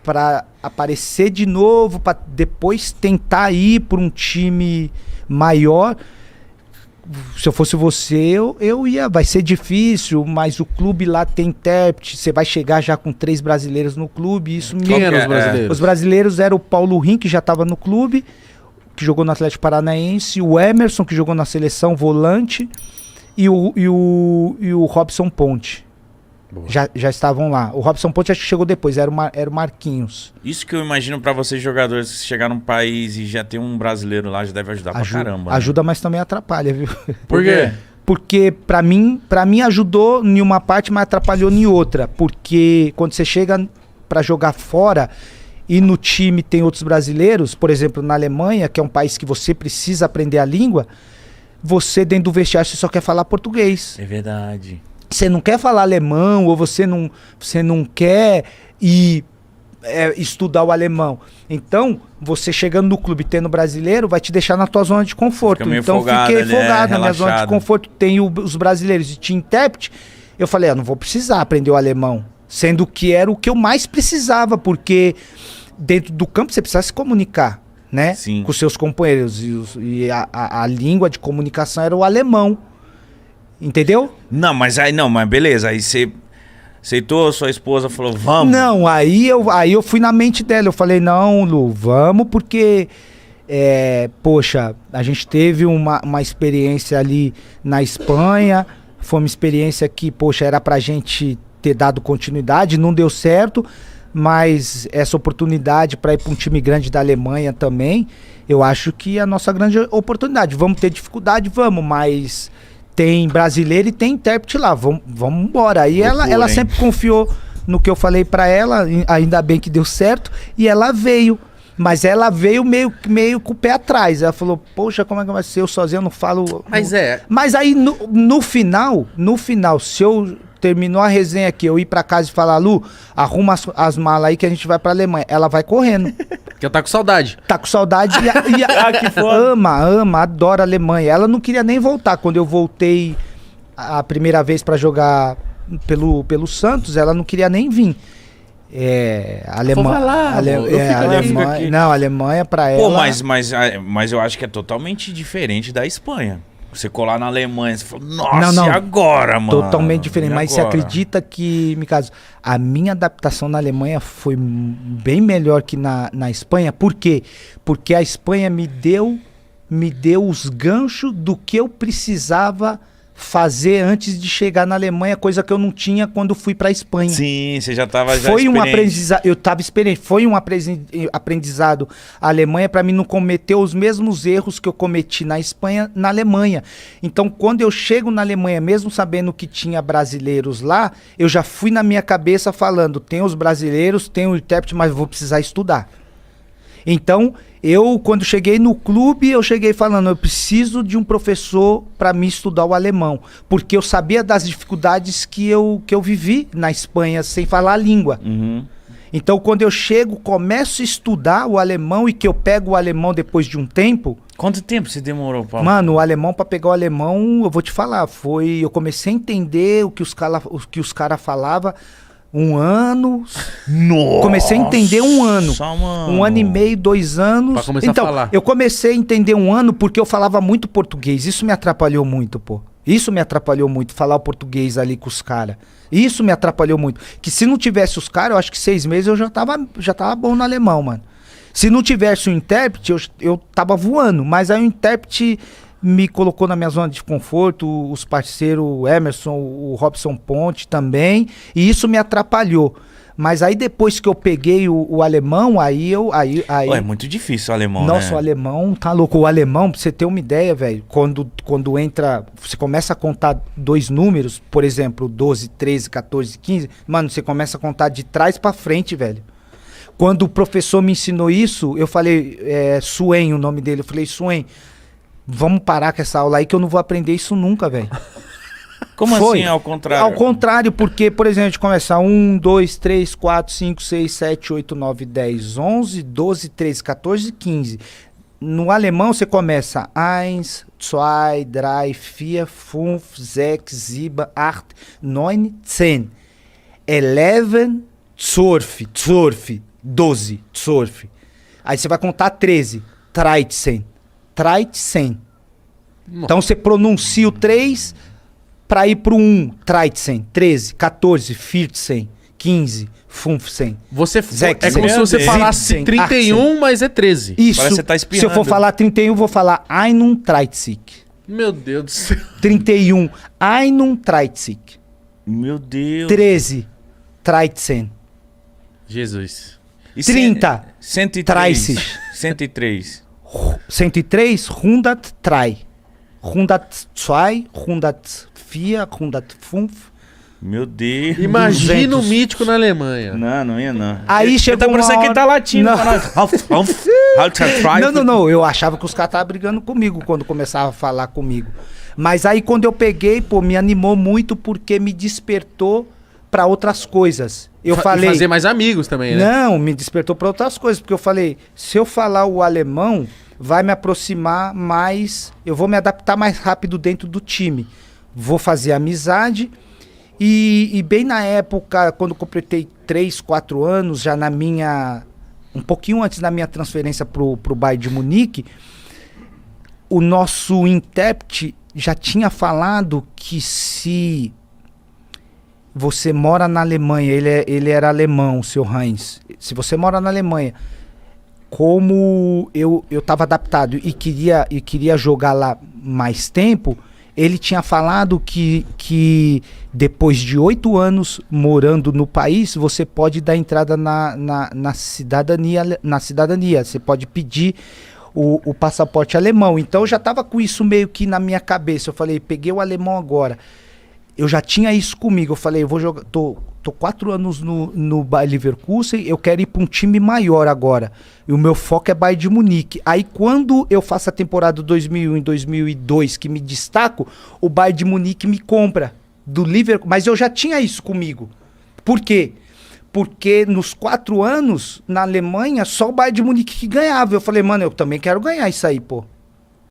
para aparecer de novo, para depois tentar ir para um time maior. Se eu fosse você, eu ia. Vai ser difícil, mas o clube lá tem intérprete. Você vai chegar já com 3 brasileiros no clube. Isso Quem eram os brasileiros? Os brasileiros eram o Paulo Rim, que já estava no clube, que jogou no Atlético Paranaense, o Emerson, que jogou na seleção, volante, e o Robson Ponte. Já estavam lá. O Robson Ponte acho que chegou depois, era o Marquinhos. Isso que eu imagino pra vocês jogadores, se chegar num país e já tem um brasileiro lá, já deve ajudar pra caramba. Ajuda, mas também atrapalha, viu? Por quê? Porque pra mim ajudou em uma parte, mas atrapalhou em outra. Porque quando você chega pra jogar fora e no time tem outros brasileiros, por exemplo, na Alemanha, que é um país que você precisa aprender a língua, você dentro do vestiário você só quer falar português. É verdade. Você não quer falar alemão, ou você não quer ir estudar o alemão. Então, você chegando no clube tendo brasileiro, vai te deixar na tua zona de conforto. Então, fiquei folgado na minha zona de conforto. Tem os brasileiros e tinha intérprete. Eu falei, não vou precisar aprender o alemão. Sendo que era o que eu mais precisava, porque dentro do campo você precisa se comunicar, né? Sim. Com seus companheiros. E a língua de comunicação era o alemão. Entendeu? Não, mas beleza. Aí você aceitou, sua esposa falou, vamos. Não, aí eu fui na mente dela. Eu falei, não, Lu, vamos, porque poxa, a gente teve uma experiência ali na Espanha. Foi uma experiência que, poxa, era pra gente ter dado continuidade, não deu certo, mas essa oportunidade para ir para um time grande da Alemanha também, eu acho que é a nossa grande oportunidade. Vamos ter dificuldade, vamos, mas tem brasileiro e tem intérprete lá, vamos embora. Aí ela sempre confiou no que eu falei para ela, ainda bem que deu certo, e ela veio. Mas ela veio meio com o pé atrás. Ela falou, poxa, como é que vai ser? Eu sozinho não falo... Mas aí, no final, se eu terminou a resenha aqui, eu ir pra casa e falar, Lu, arruma as malas aí que a gente vai pra Alemanha. Ela vai correndo. Porque ela tá com saudade. Tá com saudade que foda. ama, adora a Alemanha. Ela não queria nem voltar. Quando eu voltei a primeira vez pra jogar pelo Santos, ela não queria nem vir. A Alemanha pra ela... Pô, mas eu acho que é totalmente diferente da Espanha. Você colar na Alemanha, você fala, nossa, e agora, mano? Totalmente diferente, mas você acredita que, no caso, a minha adaptação na Alemanha foi bem melhor que na Espanha? Por quê? Porque a Espanha me deu os ganchos do que eu precisava fazer antes de chegar na Alemanha, coisa que eu não tinha quando fui para a Espanha. Sim, você já estava Foi um aprendizado, eu estava experiente, foi um aprendizado a Alemanha para mim não cometer os mesmos erros que eu cometi na Espanha, na Alemanha. Então, quando eu chego na Alemanha, mesmo sabendo que tinha brasileiros lá, eu já fui na minha cabeça falando, tem os brasileiros, tem o intérprete, mas vou precisar estudar. Então, quando cheguei no clube, eu cheguei falando, eu preciso de um professor para me estudar o alemão, porque eu sabia das dificuldades que eu vivi na Espanha sem falar a língua. Uhum. Então, quando eu chego, começo a estudar o alemão e que eu pego o alemão depois de um tempo... Quanto tempo você demorou, Paulo? Mano, o alemão, para pegar o alemão, eu vou te falar, eu comecei a entender o que os caras falavam. 1 ano. Nossa, comecei a entender 1 ano. Mano. 1 ano e meio, 2 anos. Pra começar a falar. Eu comecei a entender 1 ano porque eu falava muito português. Isso me atrapalhou muito, pô. Isso me atrapalhou muito, falar o português ali com os caras. Isso me atrapalhou muito. Que se não tivesse os caras, eu acho que 6 meses eu já tava bom no alemão, mano. Se não tivesse o intérprete, eu tava voando. Mas aí o intérprete me colocou na minha zona de conforto, os parceiros, o Emerson, o Robson Ponte também, e isso me atrapalhou. Mas aí depois que eu peguei o alemão, aí... É muito difícil o alemão, Nossa, né? o alemão, tá louco. O alemão, pra você ter uma ideia, velho, quando entra, você começa a contar 2 números, por exemplo, 12, 13, 14, 15, mano, você começa a contar de trás pra frente, velho. Quando o professor me ensinou isso, eu falei, Suen, o nome dele, eu falei, Suen, vamos parar com essa aula aí que eu não vou aprender isso nunca, velho. Como assim, ao contrário? Ao contrário, porque, por exemplo, a gente começa 1, 2, 3, 4, 5, 6, 7, 8, 9, 10, 11, 12, 13, 14, 15. No alemão você começa 1, 2, 3, 4, 5, 6, 7, 8, 9, 10. 11, 12, 12, surf. Aí você vai contar 13, 13. 13. Então você pronuncia o 3 para ir pro 1, 13, 13, 14, 14, 15, 15. Você Zexen. é como se você falasse Zexen, 31, Axen. mas é 13. Isso. Parece que você tá Se eu espirrando. for falar 31, eu vou falar 31. Meu Deus do céu. 31, 31. Meu Deus. 13, 13. Jesus. E 30, 103. Traces. 103. 103, 103. 102, 104, 105. Meu Deus. Imagina o 200. mítico na Alemanha. Não ia não. Aí chegou Tá parecendo uma que ele tá hora- latindo. Não. Não. Eu achava que os caras estavam brigando comigo quando começava a falar comigo. Mas aí quando eu peguei, pô, me animou muito porque me despertou pra outras coisas. Eu falei... Fazer mais amigos também, né? Não, me despertou pra outras coisas. Porque eu falei, se eu falar o alemão, vai me aproximar mais... Eu vou me adaptar mais rápido dentro do time. Vou fazer amizade... E bem na época, quando eu completei 3, 4 anos, já na minha... Um pouquinho antes da minha transferência pro Bayern de Munique, o nosso intérprete já tinha falado que se você mora na Alemanha, ele era alemão, o seu Heinz, se você mora na Alemanha, como eu estava adaptado e queria jogar lá mais tempo... Ele tinha falado que depois de 8 anos morando no país, você pode dar entrada na cidadania. Você pode pedir o passaporte alemão. Então eu já estava com isso meio que na minha cabeça. Eu falei, peguei o alemão agora. Eu já tinha isso comigo. Eu falei, eu vou jogar. Tô 4 anos no Bayer Leverkusen, eu quero ir para um time maior agora. E o meu foco é Bayern de Munique. Aí quando eu faço a temporada 2001 e 2002, que me destaco, o Bayern de Munique me compra do Leverkusen. Mas eu já tinha isso comigo. Por quê? Porque nos 4 anos, na Alemanha, só o Bayern de Munique que ganhava. Eu falei, mano, eu também quero ganhar isso aí, pô.